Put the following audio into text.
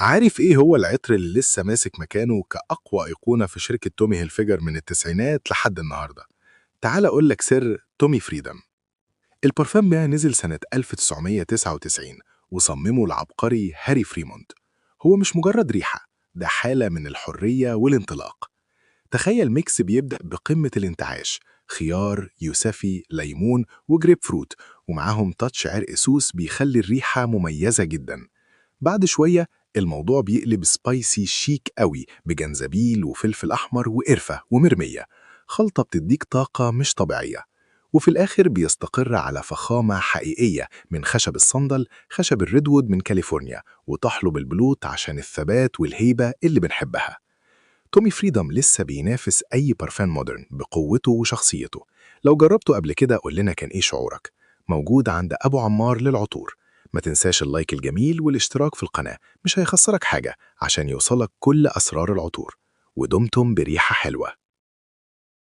عارف إيه هو العطر اللي لسه ماسك مكانه كأقوى أيقونة في شركة تومي هيلفيجر من التسعينات لحد النهاردة؟ تعال أقول لك سر تومي فريدم. البرفان ده نزل سنة 1999 وصممه العبقري هاري فريموند. هو مش مجرد ريحة، ده حالة من الحرية والانطلاق. تخيل ميكس بيبدأ بقمة الانتعاش: خيار، يوسفي، ليمون وجريب فروت، ومعاهم تاتش عرق سوس بيخلي الريحة مميزة جدا. بعد شوية الموضوع بيقلب سبايسي شيك قوي بجنزبيل وفلفل أحمر وقرفة ومرمية، خلطة بتديك طاقة مش طبيعية. وفي الآخر بيستقر على فخامة حقيقية من خشب الصندل، خشب الريدوود من كاليفورنيا، وطحلب البلوت عشان الثبات والهيبة اللي بنحبها. تومي فريدم لسه بينافس أي برفان مودرن بقوته وشخصيته. لو جربته قبل كده قول لنا كان إيه شعورك. موجود عند أبو عمار للعطور. ما تنساش اللايك الجميل والاشتراك في القناة، مش هيخسرك حاجة عشان يوصلك كل أسرار العطور. ودمتم بريحة حلوة.